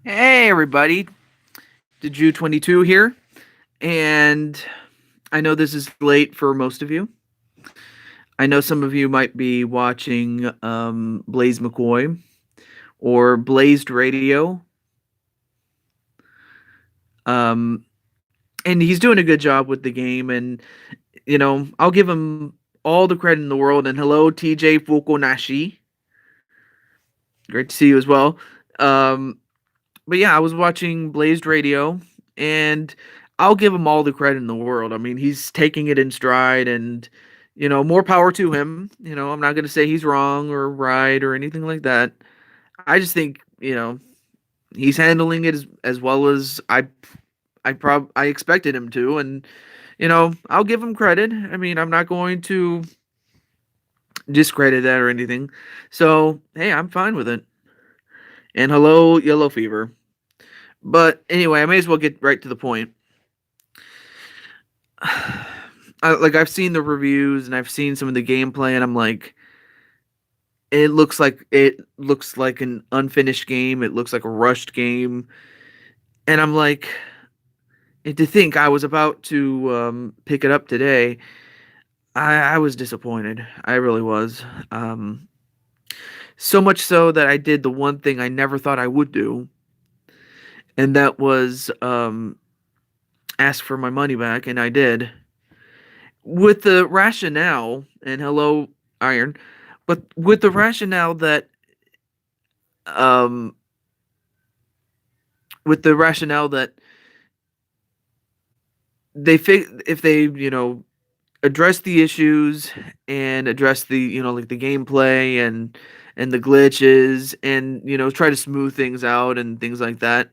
Hey everybody, the Jew 22 here, and I know this is late for most of you. I know some of you might be watching Blaze McCoy or Blazed Radio, um, and he's doing a good job with the game. And I'll give him all the credit in the world. And hello, TJ Fukunashi, great to see you as well. Um, but yeah, I was watching Blazed Radio, and I'll give him all the credit in the world. I mean, he's taking it in stride, and more power to him. I'm not going to say he's wrong or right or anything like that. I just think he's handling it as well as I expected him to, and I'll give him credit. I mean, I'm not going to discredit that or anything. So hey, I'm fine with it. And hello, Yellow Fever. But anyway, I may as well get right to the point. I've seen the reviews and I've seen some of the gameplay, and I'm like, it looks like an unfinished game. It looks like a rushed game, and I'm like, and to think I was about to pick it up today, I was disappointed. I really was. So much so that I did the one thing I never thought I would do, and that was ask for my money back, and I did. With the rationale, and hello, Iron, but with the rationale that, um, with the rationale that if they, address the issues and address the, like the gameplay and the glitches, and try to smooth things out and things like that.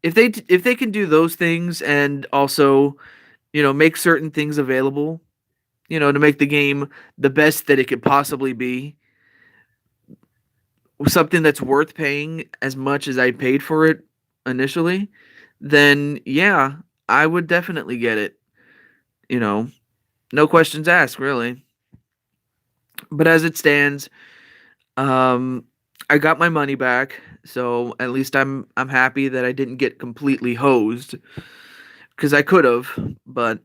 If they can do those things, and also make certain things available, to make the game the best that it could possibly be, something that's worth paying as much as I paid for it initially, then yeah, I would definitely get it. You know, no questions asked, really. But as it stands, um, I got my money back, so at least I'm happy that I didn't get completely hosed, because I could have, but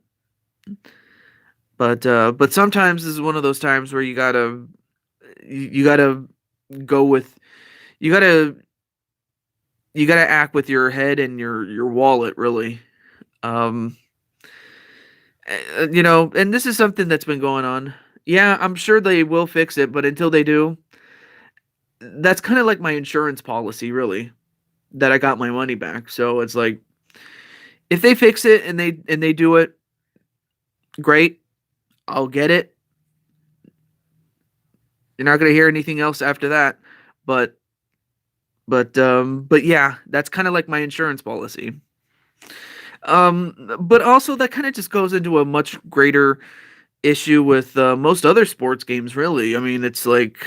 but sometimes this is one of those times where you gotta go with you gotta you gotta act with your head and your wallet, really. Um, and this is something that's been going on. Yeah, I'm sure they will fix it, but until they do, that's kind of like my insurance policy, really, that I got my money back. So it's like, if they fix it and they do it, great. I'll get it. You're not gonna hear anything else after that. But but yeah, that's kind of like my insurance policy. But also that kind of just goes into a much greater issue with most other sports games, really. I mean, it's like,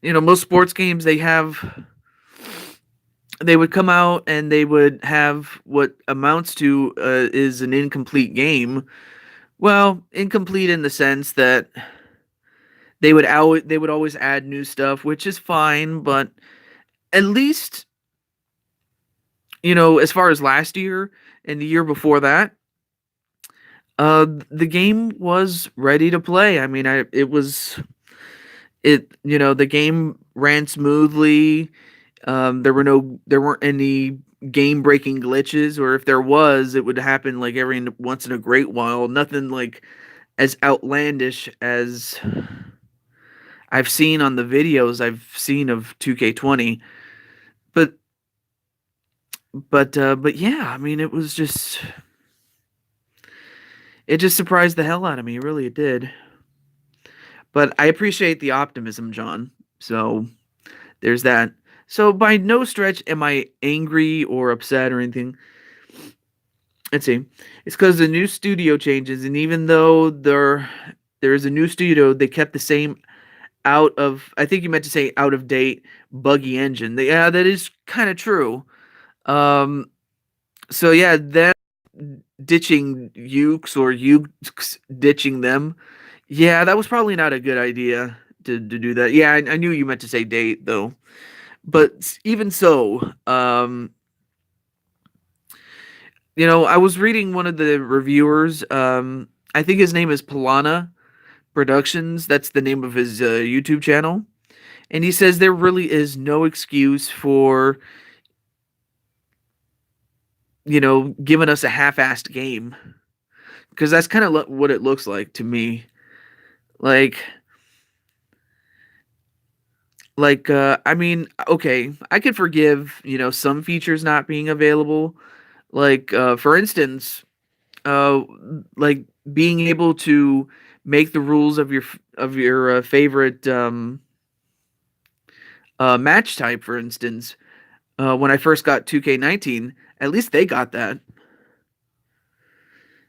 most sports games, they would come out and they would have what amounts to is an incomplete game. Well, incomplete in the sense that they would always add new stuff, which is fine, but at least, as far as last year and the year before that, the game was ready to play. I mean, the game ran smoothly. There weren't any game breaking glitches, or if there was, it would happen like every once in a great while. Nothing like as outlandish as I've seen on the videos I've seen of 2K20. But but yeah, I mean, it just surprised the hell out of me. Really, it did. But I appreciate the optimism, John. So there's that. So by no stretch am I angry or upset or anything. Let's see. It's because the new studio changes, and even though there is a new studio, they kept the same out of, I think you meant to say out of date, buggy engine. Yeah, that is kind of true. Um, so yeah, them ditching Ukes or Ukes ditching them. Yeah, that was probably not a good idea to do that. Yeah, I knew you meant to say date though. But even so, I was reading one of the reviewers. I think his name is Pilana Productions. That's the name of his YouTube channel. And he says there really is no excuse for, giving us a half-assed game. Because that's kind of what it looks like to me. Like, I mean, okay, I could forgive, some features not being available. Like, for instance, uh, like being able to make the rules of your favorite match type, for instance. When I first got 2K19, at least they got that.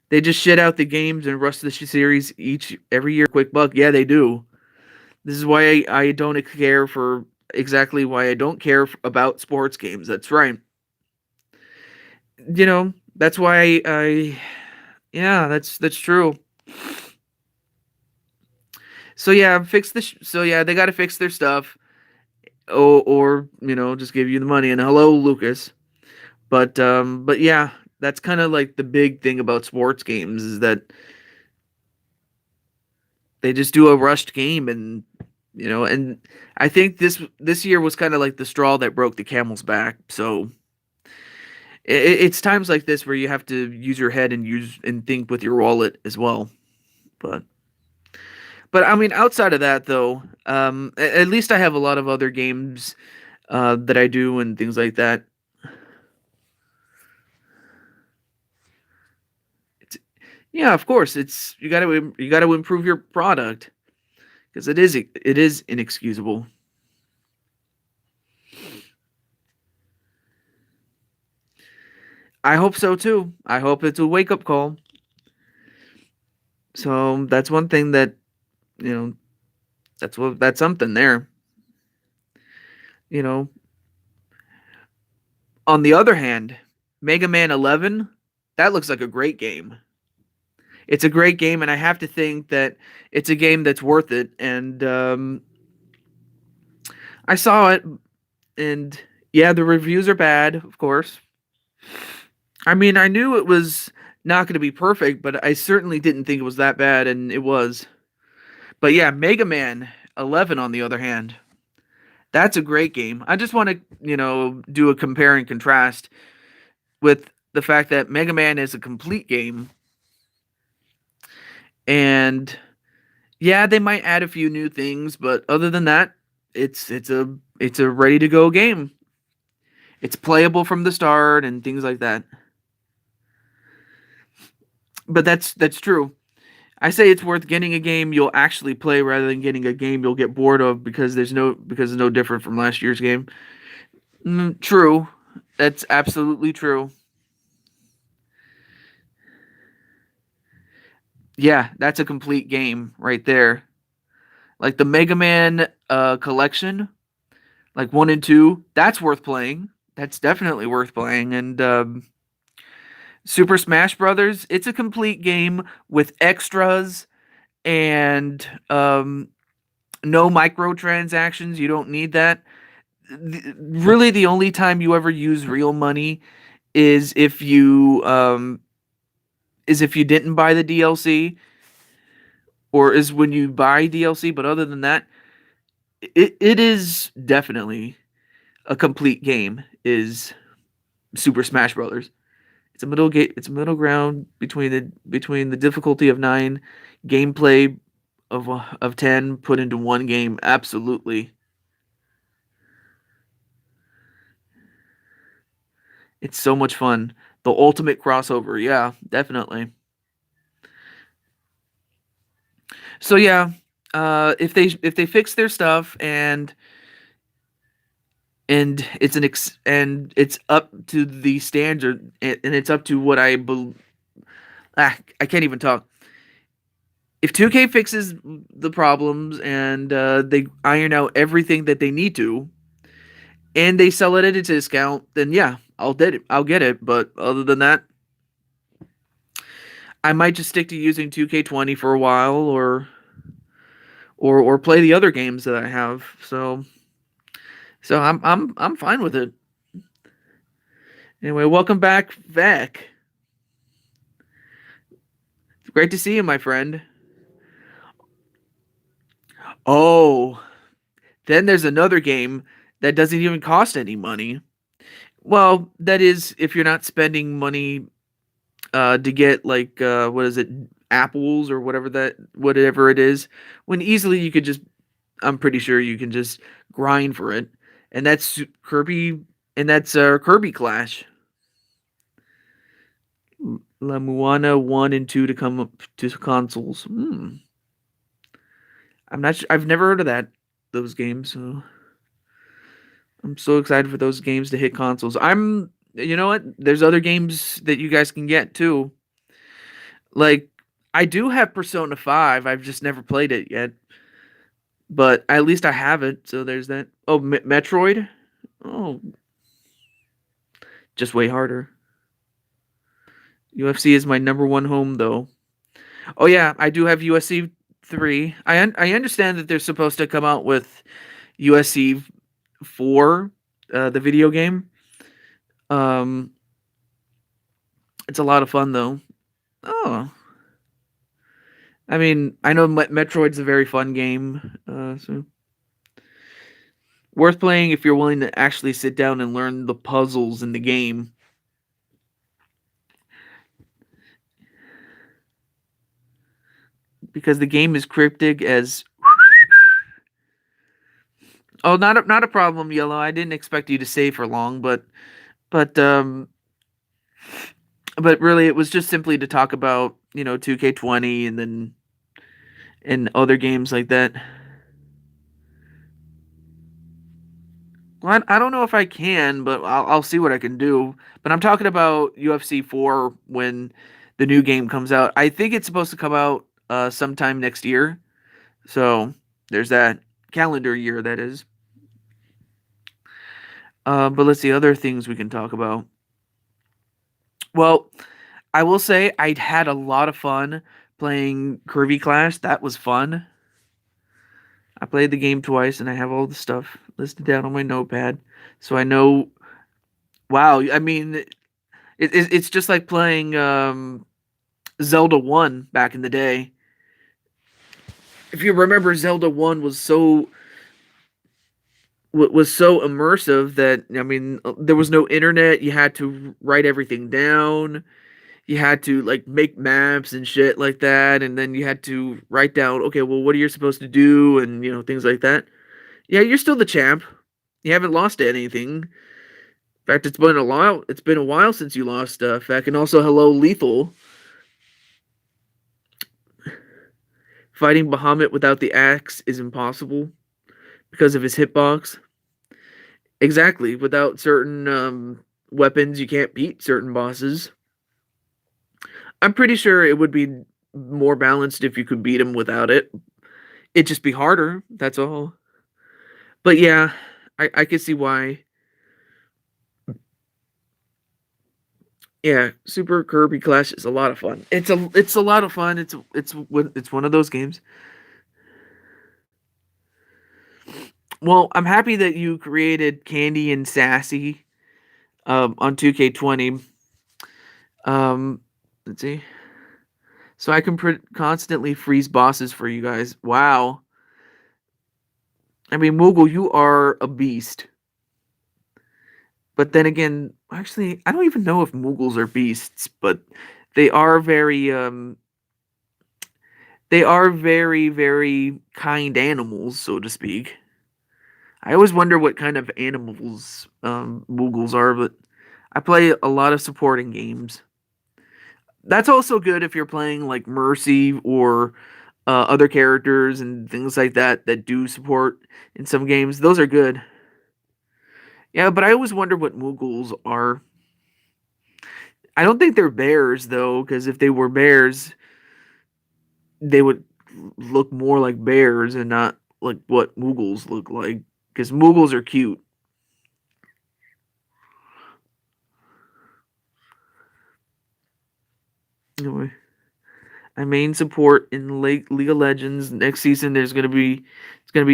They just shit out the games and rush the series each every year for a quick buck. Yeah, they do. This is why I don't care for exactly why I don't care about sports games. That's right. That's why yeah, that's true. So yeah, so yeah, they got to fix their stuff, or just give you the money. And hello, Lucas. But yeah, that's kind of like the big thing about sports games is that they just do a rushed game, and I think this year was kind of like the straw that broke the camel's back. So it's times like this where you have to use your head and think with your wallet as well. But but I mean, outside of that though, at least I have a lot of other games that I do and things like that. It's, yeah, of course, it's you got to improve your product because it is inexcusable. I hope so too. I hope it's a wake up call. So that's one thing that you know that's something there. You know. On the other hand, Mega Man 11, that looks like a great game. It's a great game, and I have to think that it's a game that's worth it. And I saw it, and yeah, the reviews are bad, of course. I mean, I knew it was not going to be perfect, but I certainly didn't think it was that bad, and it was. But yeah, Mega Man 11, on the other hand, that's a great game. I just want to, do a compare and contrast with the fact that Mega Man is a complete game, and yeah, they might add a few new things, but other than that, it's a ready to go game. It's playable from the start and things like that. But that's true. I say it's worth getting a game you'll actually play rather than getting a game you'll get bored of because it's no different from last year's game. True. That's absolutely true. Yeah, that's a complete game right there. Like the Mega Man collection, like 1 and 2, that's worth playing. That's definitely worth playing. And Super Smash Brothers, it's a complete game with extras and no microtransactions. You don't need that. Really, the only time you ever use real money is if you didn't buy the DLC, or is when you buy DLC. But other than that, it is definitely a complete game. Is Super Smash Brothers? It's a middle gate. It's a middle ground between the difficulty of 9, gameplay of 10 put into one game. Absolutely, it's so much fun. The ultimate crossover. Yeah, definitely. So yeah, if they fix their stuff and it's up to the standard and it's up to what I can't even talk. If 2K fixes the problems and they iron out everything that they need to, and they sell it at a discount, then yeah, I'll get it. I'll get it. But other than that, I might just stick to using 2K20 for a while, or play the other games that I have. So So I'm fine with it. Anyway, welcome back, Vec. It's great to see you, my friend. Oh, then there's another game that doesn't even cost any money. Well, that is if you're not spending money to get like what is it, apples or whatever it is. When easily you could just, I'm pretty sure you can just grind for it, and that's Kirby, and that's Kirby Clash. La Moana 1 and 2 to come up to consoles. I'm not. I've never heard of those games. So I'm so excited for those games to hit consoles. You know what? There's other games that you guys can get too. Like I do have Persona 5. I've just never played it yet. But at least I have it. So there's that. Oh, Metroid. Oh, just way harder. UFC is my number one home though. Oh yeah, I do have USC 3. I understand that they're supposed to come out with USC 4, the video game. Um, it's a lot of fun though. Oh, I mean, I know Metroid's a very fun game, so worth playing if you're willing to actually sit down and learn the puzzles in the game. Because the game is cryptic as. Oh, not a problem, Yellow. I didn't expect you to stay for long, but but really, it was just simply to talk about 2K20 and other games like that. Well, I don't know if I can, but I'll see what I can do. But I'm talking about UFC 4 when the new game comes out. I think it's supposed to come out sometime next year. So there's that calendar year, that is. But let's see other things we can talk about. Well, I will say I had a lot of fun playing Kirby Clash. That was fun. I played the game twice, and I have all the stuff listed down on my notepad, so I know. Wow, I mean, it's just like playing Zelda 1 back in the day. If you remember, Zelda 1 was so immersive that, I mean, there was no internet. You had to write everything down. You had to like make maps and shit like that, and then you had to write down, okay, well, what are you supposed to do, and things like that. Yeah, you're still the champ. You haven't lost anything. In fact, it's been a while. It's been a while since you lost stuff. And also, hello, Lethal. Fighting Bahamut without the axe is impossible because of his hitbox. Exactly. Without certain weapons, you can't beat certain bosses. I'm pretty sure it would be more balanced if you could beat him without it. It'd just be harder. That's all. But yeah, I can see why. Yeah, Super Kirby Clash is a lot of fun. It's a lot of fun. It's one of those games. Well, I'm happy that you created Candy and Sassy on 2K20. Um, let's see. So I can constantly freeze bosses for you guys. Wow. I mean, Moogle, you are a beast. But then again, actually, I don't even know if Moogles are beasts, but they are very, very kind animals, so to speak. I always wonder what kind of animals Moogles are, but I play a lot of supporting games. That's also good if you're playing like Mercy or other characters and things like that do support in some games. Those are good. Yeah, but I always wonder what Moogles are. I don't think they're bears though, because if they were bears, they would look more like bears and not like what Moogles look like. Because Moogles are cute. Anyway, I main support in League of Legends. Next season, it's gonna be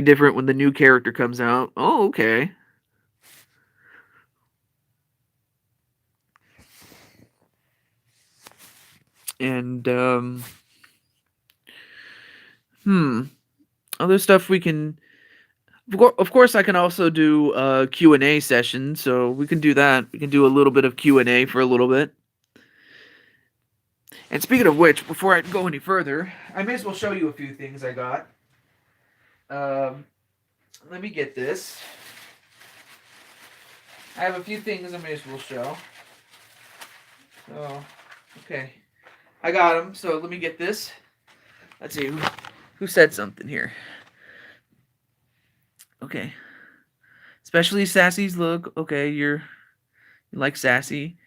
different when the new character comes out. Oh, okay. And hmm, other stuff we can. Of course, I can also do a Q&A session, so we can do that. We can do a little bit of Q&A for a little bit. And speaking of which, before I go any further, I may as well show you a few things I got. Um, Let me get this. I have a few things I may as well show. So, okay. I got them, so let me get this. Let's see, who said something here? Okay. Especially Sassy's look. Okay, you like Sassy.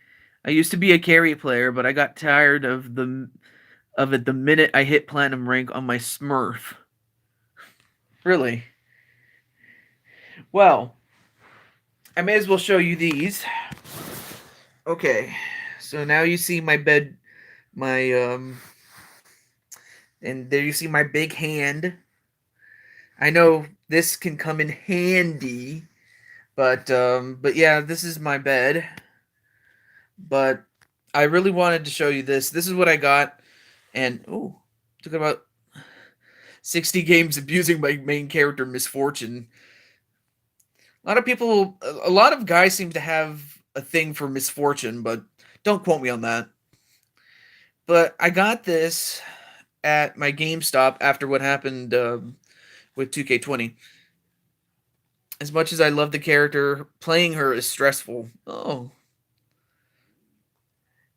I used to be a carry player, but I got tired of it the minute I hit platinum rank on my Smurf. Really? Well, I may as well show you these. Okay. So now you see my bed, my and there you see my big hand. I know this can come in handy, but yeah, this is my bed. But I really wanted to show you this. This is what I got, and oh, took about 60 games abusing my main character, Misfortune. A lot of people, a lot of guys seem to have a thing for Misfortune, but don't quote me on that. But I got this at my GameStop after what happened with 2K20. As much as I love the character, playing her is stressful. Oh,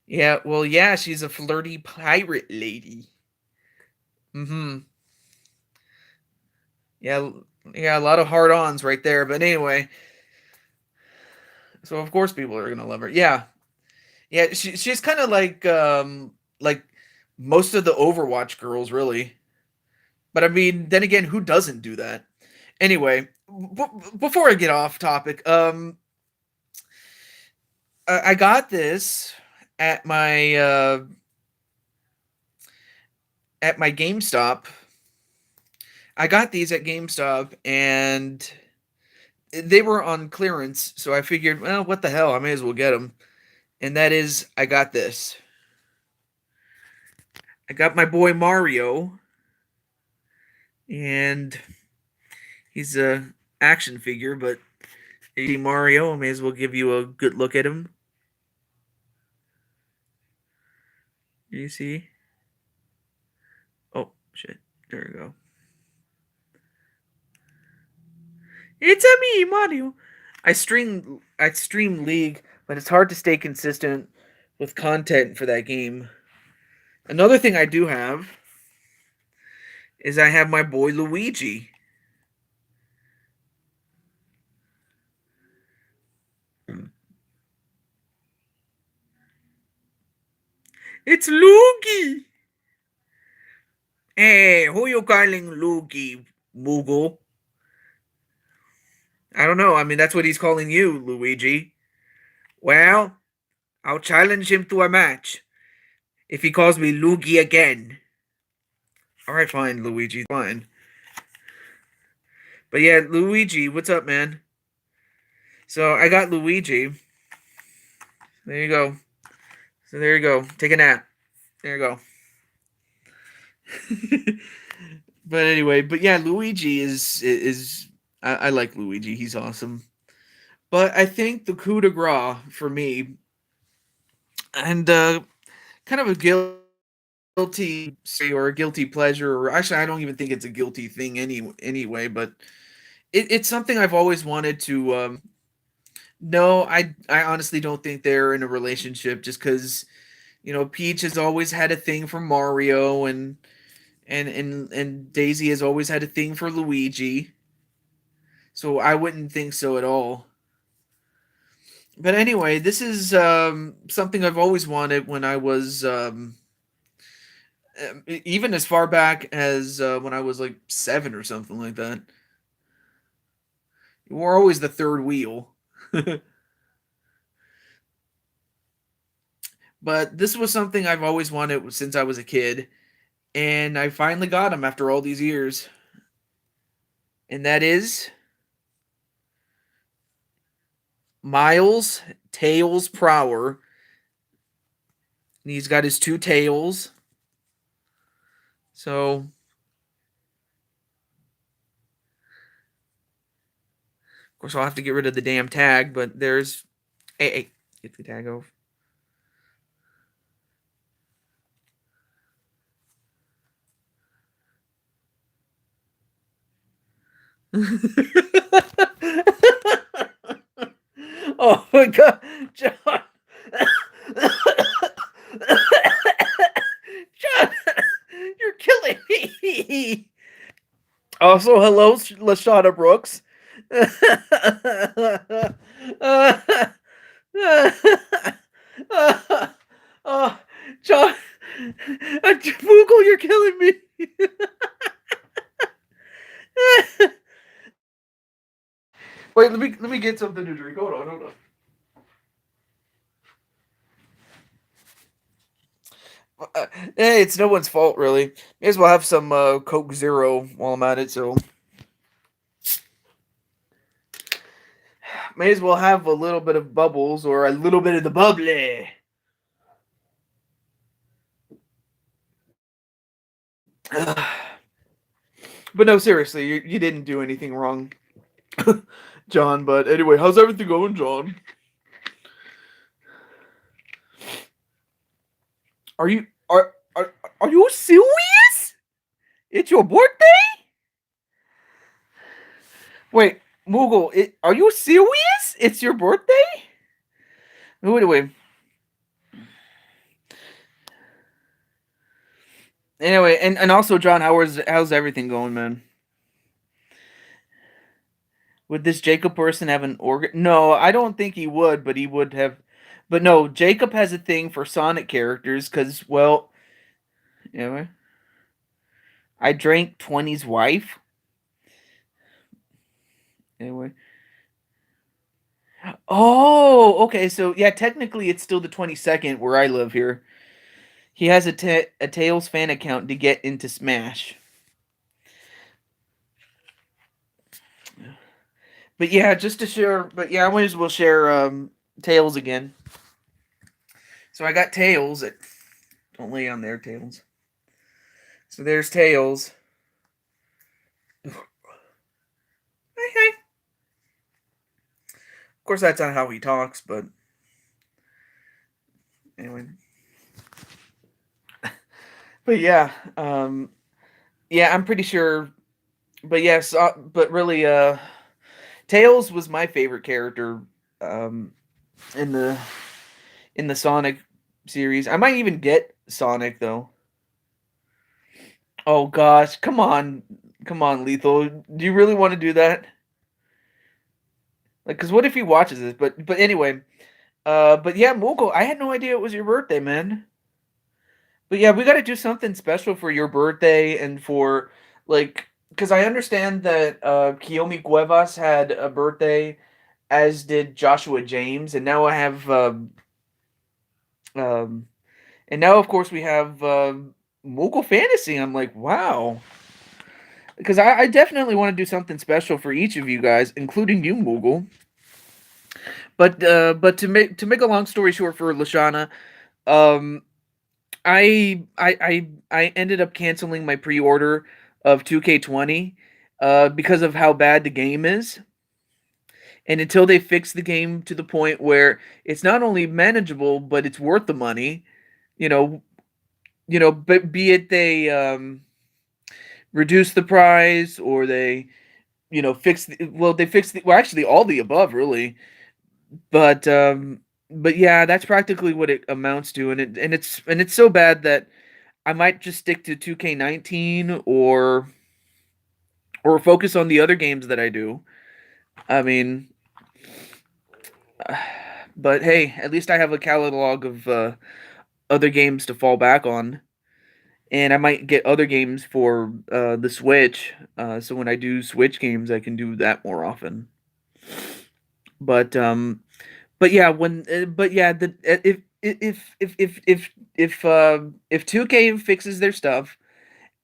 yeah, well, yeah, she's a flirty pirate lady. Mm-hmm. Yeah, yeah, a lot of hard-ons right there. But anyway, so of course people are gonna love her. Yeah, yeah, she's kind of like most of the Overwatch girls, really. But I mean, then again, who doesn't do that? Anyway, before I get off topic, I got this at my uh, at my GameStop. I got these at GameStop, and they were on clearance, so I figured, well, what the hell, I may as well get them. And that is, I got this. I got my boy Mario, and he's a action figure, but you see Mario, I may as well give you a good look at him. You see? Oh shit! There we go. It's a me, Mario. I stream League, but it's hard to stay consistent with content for that game. Another thing I do have is I have my boy Luigi. It's Luigi. Hey, who you calling Luigi, Moogle? I don't know. I mean, that's what he's calling you, Luigi. Well, I'll challenge him to a match if he calls me Luigi again. All right, fine, Luigi, fine. But yeah, Luigi, what's up, man? So I got Luigi. There you go. So there you go. Take a nap. There you go. But anyway, but yeah, Luigi is I like Luigi. He's awesome. But I think the coup de grace for me, and kind of a guilty say or a guilty pleasure, or actually I don't even think it's a guilty thing anyway, but it's something I've always wanted to no, I honestly don't think they're in a relationship just because Peach has always had a thing for Mario, and Daisy has always had a thing for Luigi. So I wouldn't think so at all. But anyway, this is something I've always wanted when I was even as far back as when I was like 7 or something like that. We're always the third wheel. But this was something I've always wanted since I was a kid, and I finally got him after all these years. And that is Miles Tails Prower And he's got his two tails. So, of course, I'll have to get rid of the damn tag, but there's. Hey, get the tag off. Oh my god, John. John, you're killing me. Also, hello, Lashana Brooks. Oh, John, Google, you're killing me. Wait, let me get something to drink. Hold on, hold on. Hey, it's no one's fault, really. May as well have some Coke Zero while I'm at it, so. May as well have a little bit of bubbles or a little bit of the bubbly. But no, seriously, you didn't do anything wrong, John. But anyway, how's everything going, John? Are you are you serious? It's your birthday? Wait, Moogle, are you serious? It's your birthday? Anyway. Anyway, and also, John, how's everything going, man? Would this Jacob person have an organ? No, I don't think he would, but he would have. But no, Jacob has a thing for Sonic characters because, well, anyway, I drank 20's wife. Anyway. Oh, okay. So yeah, technically it's still the 22nd where I live here. He has a Tails fan account to get into Smash. But yeah, just to share. But yeah, I might as well share Tails again. So I got Tails. Don't lay on there, Tails. So there's Tails. Hey, hey. Of course, that's not how he talks, but anyway. But yeah, yeah, I'm pretty sure. But yes, but really, Tails was my favorite character um, in the Sonic series. I might even get Sonic though. Oh gosh, come on, Lethal. Do you really want to do that? Like, cause what if he watches this? But anyway, but yeah, Mogul, I had no idea it was your birthday, man. But yeah, we got to do something special for your birthday and for like, because I understand that Kiyomi Cuevas had a birthday, as did Joshua James, and now I have, um, and now of course we have Mogul Fantasy. I'm like, wow, because I definitely want to do something special for each of you guys, including you, Mogul. But to make a long story short for Lashana, um, I ended up canceling my pre-order of 2K20 because of how bad the game is. And until they fix the game to the point where it's not only manageable but it's worth the money, you know, but be it they reduce the price or they they fix well, actually all the above really. But but yeah, that's practically what it amounts to, and it's so bad that I might just stick to 2K19 or focus on the other games that I do. I mean, but hey, at least I have a catalog of other games to fall back on, and I might get other games for the Switch. So when I do Switch games, I can do that more often. But but yeah, but yeah, if 2K fixes their stuff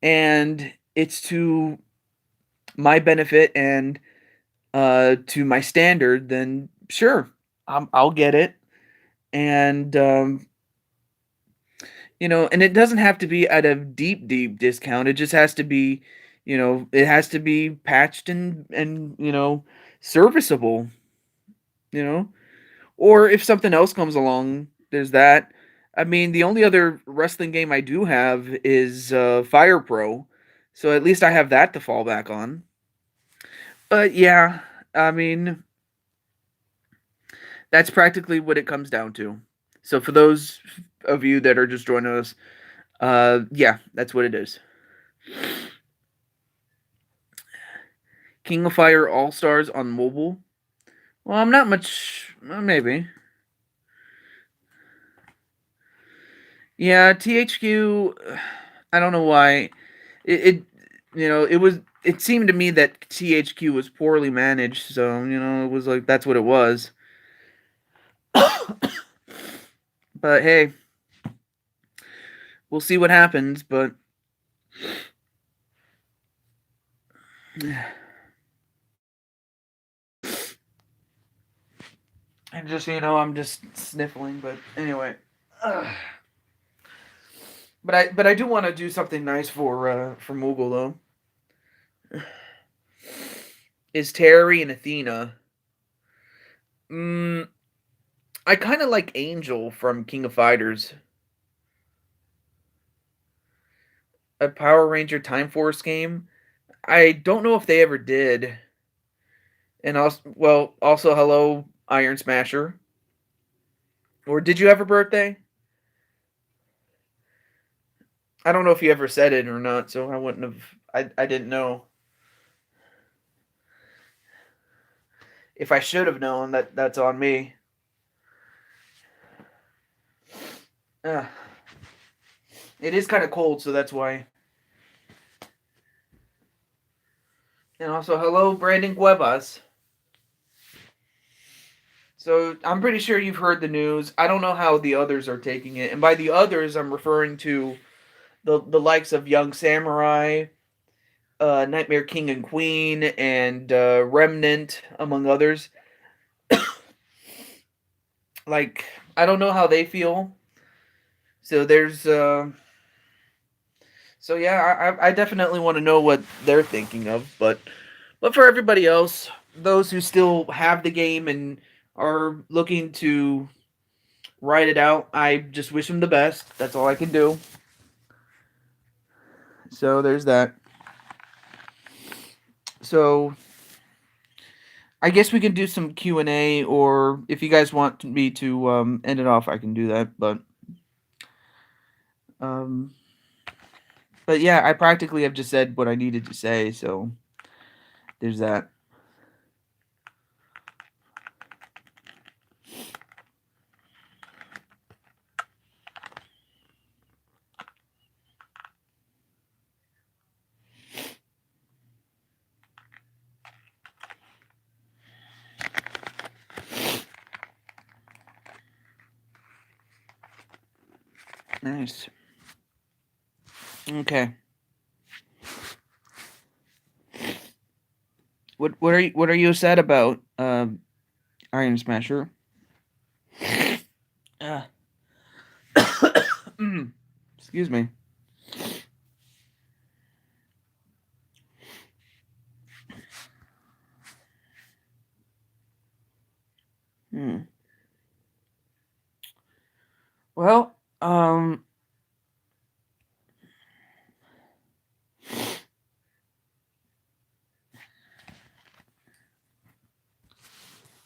and it's to my benefit and to my standard, then sure, I'll get it. And And it doesn't have to be at a deep, deep discount. It just has to be, it has to be patched and serviceable. You know, or if something else comes along, there's that. I mean, the only other wrestling game I do have is Fire Pro, so at least I have that to fall back on. But yeah, I mean, that's practically what it comes down to. So for those of you that are just joining us, yeah, that's what it is. King of Fire All Stars on mobile. Well, I'm not much. Maybe. Yeah, THQ. I don't know why. It it was. It seemed to me that THQ was poorly managed. So it was like that's what it was. But hey, we'll see what happens. But and just I'm just sniffling. But anyway. But I do want to do something nice for Moogle though. Is Terry and Athena? Mm, I kind of like Angel from King of Fighters. A Power Ranger Time Force game. I don't know if they ever did. And also hello Iron Smasher. Or did you have a birthday? I don't know if you ever said it or not, so I wouldn't have. I didn't know. If I should have known, that's on me. Uh, it is kind of cold, so that's why. And also, hello, Brandon Cuevas. So I'm pretty sure you've heard the news. I don't know how the others are taking it, and by the others, I'm referring to the likes of Young Samurai, Nightmare King and Queen, and Remnant, among others. Like, I don't know how they feel. So there's, so yeah, I definitely want to know what they're thinking of. But for everybody else, those who still have the game and are looking to write it out, I just wish them the best. That's all I can do. So there's that. So I guess we can do some Q&A, or if you guys want me to end it off, I can do that. Um, but yeah, I practically have just said what I needed to say. So there's that. Nice. Okay. What are you sad about, Iron Smasher? Uh, excuse me. Hmm. Well,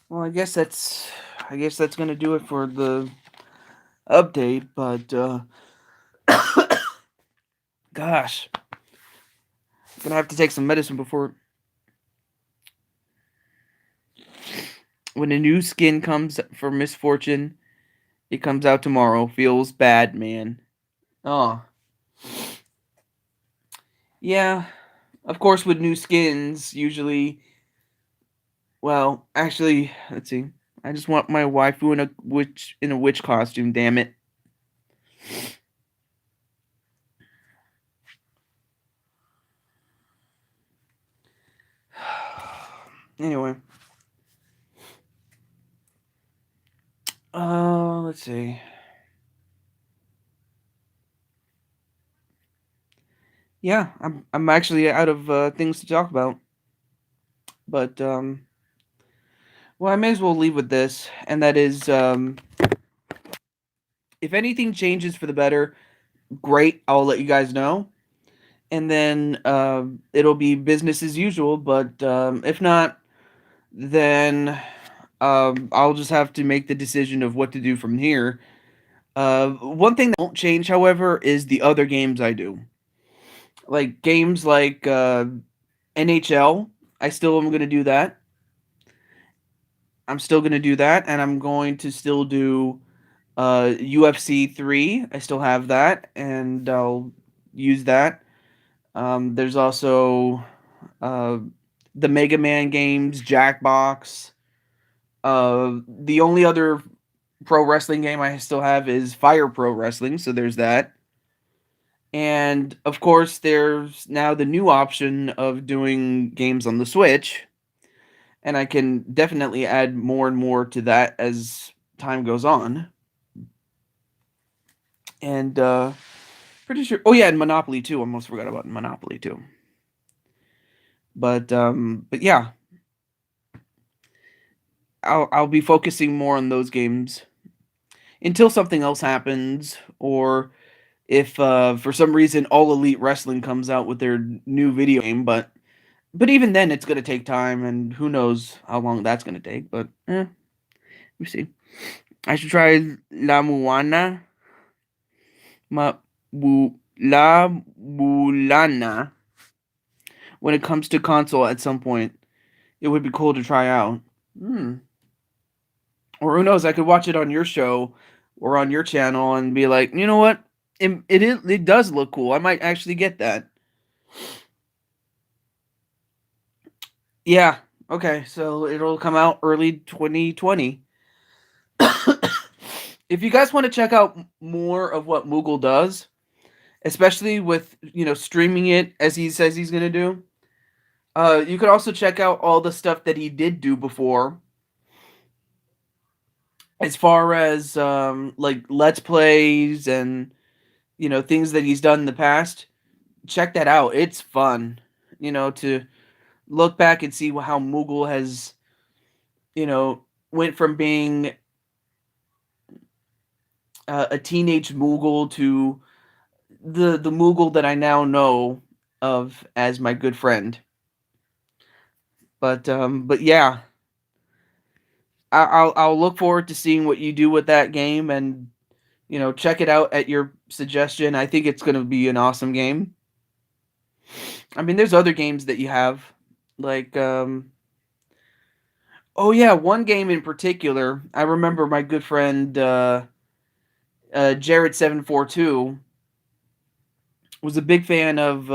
well, I guess that's gonna do it for the update. But gosh, gonna have to take some medicine before when a new skin comes for Misfortune. It comes out tomorrow. Feels bad, man. Oh, yeah. Of course, with new skins, usually. Well, actually, let's see. I just want my waifu in a witch costume. Damn it. Anyway, let's see. yeah, I'm actually out of things to talk about, but well, I may as well leave with this, and that is, if anything changes for the better, great. I'll let you guys know, and then it'll be business as usual. But if not, then I'll just have to make the decision of what to do from here. One thing that won't change, however, is the other games I do. Like games like NHL, I still am going to do that. I'm still going to do that, and I'm going to still do UFC 3. I still have that, and I'll use that. There's also uh, the Mega Man games, Jackbox. The only other pro wrestling game I still have is Fire Pro Wrestling, so there's that. And of course, there's now the new option of doing games on the Switch, and I can definitely add more and more to that as time goes on. And pretty sure. Oh yeah, and Monopoly too. Almost forgot about Monopoly too. But yeah, I'll be focusing more on those games until something else happens, or if for some reason All Elite Wrestling comes out with their new video game. But even then, it's gonna take time, and who knows how long that's gonna take. But let me see. I should try La Muana, La Mulana when it comes to console at some point. It would be cool to try out. Hmm. Or who knows? I could watch it on your show or on your channel and be like, you know what? It does look cool. I might actually get that. Yeah. Okay. So it'll come out early 2020. If you guys want to check out more of what Moogle does, especially with streaming it as he says he's gonna do, you could also check out all the stuff that he did do before, as far as like let's plays and things that he's done in the past. Check that out. It's fun, to look back and see how Moogle has, went from being a teenage Moogle to the Moogle that I now know of as my good friend. But yeah, I'll look forward to seeing what you do with that game, and check it out at your suggestion. I think it's going to be an awesome game. I mean, there's other games that you have, like oh yeah, one game in particular. I remember my good friend Jared742 was a big fan of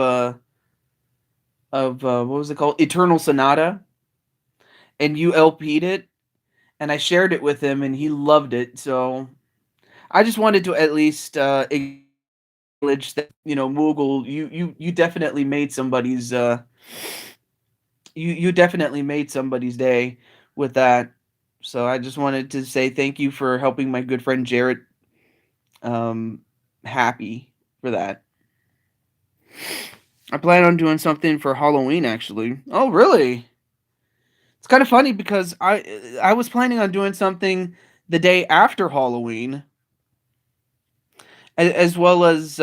what was it called, Eternal Sonata, and you LP'd it, and I shared it with him, and he loved it. So I just wanted to at least acknowledge that Moogle, you definitely made somebody's you definitely made somebody's day with that. So I just wanted to say thank you for helping my good friend Jarrett um happy for that. I plan on doing something for Halloween actually. Oh, really? It's kind of funny because I was planning on doing something the day after Halloween, as well as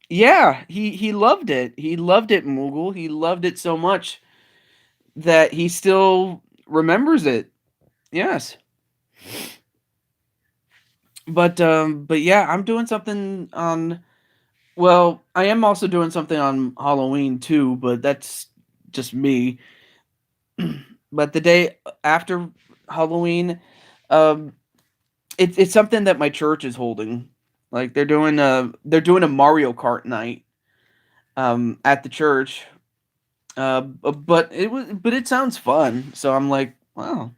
yeah, he loved it. He loved it, Moogle. He loved it so much that he still remembers it. Yes. But yeah, I'm doing something on, well, I am also doing something on Halloween too, but that's just me. But the day after Halloween, um it's something that my church is holding. Like they're doing a Mario Kart night at the church. But it sounds fun. So I'm like, wow,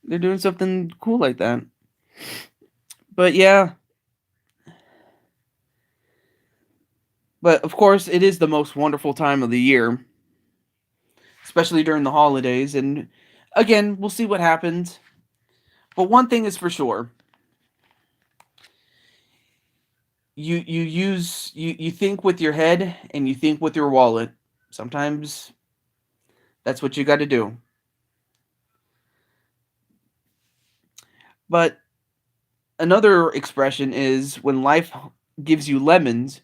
they're doing something cool like that. But yeah, but of course it is the most wonderful time of the year, especially during the holidays. And again, we'll see what happens. But one thing is for sure, you think with your head and you think with your wallet. Sometimes that's what you got to do. But another expression is when life gives you lemons,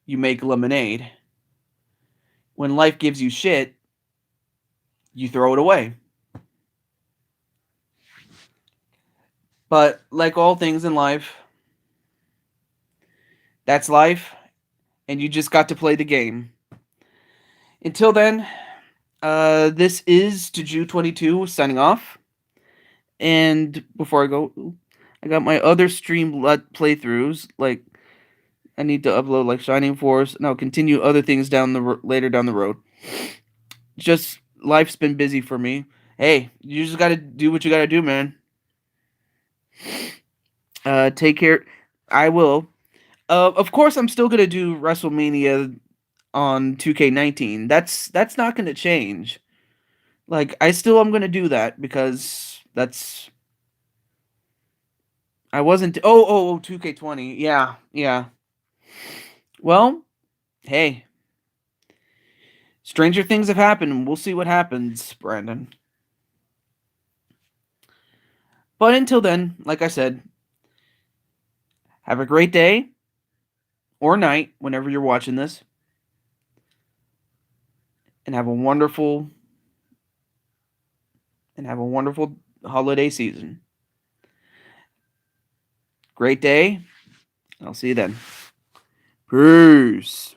you make lemonade. When life gives you shit, you throw it away. But like all things in life, that's life, and you just got to play the game. Until then, this is to Jew 22 signing off. And before I go, I got my other stream playthroughs. Like I need to upload like Shining Force, and I'll continue other things later down the road. Just life's been busy for me. Hey, you just gotta do what you gotta do, man. Take care. I will. Of course, I'm still gonna do WrestleMania on 2K19. That's not gonna change. Like I still am gonna do that because that's I wasn't. 2K20. Yeah, yeah. Well, hey, stranger things have happened. We'll see what happens, Brandon. But until then, like I said, have a great day or night whenever you're watching this, and have a wonderful holiday season. Great day. I'll see you then. Peace.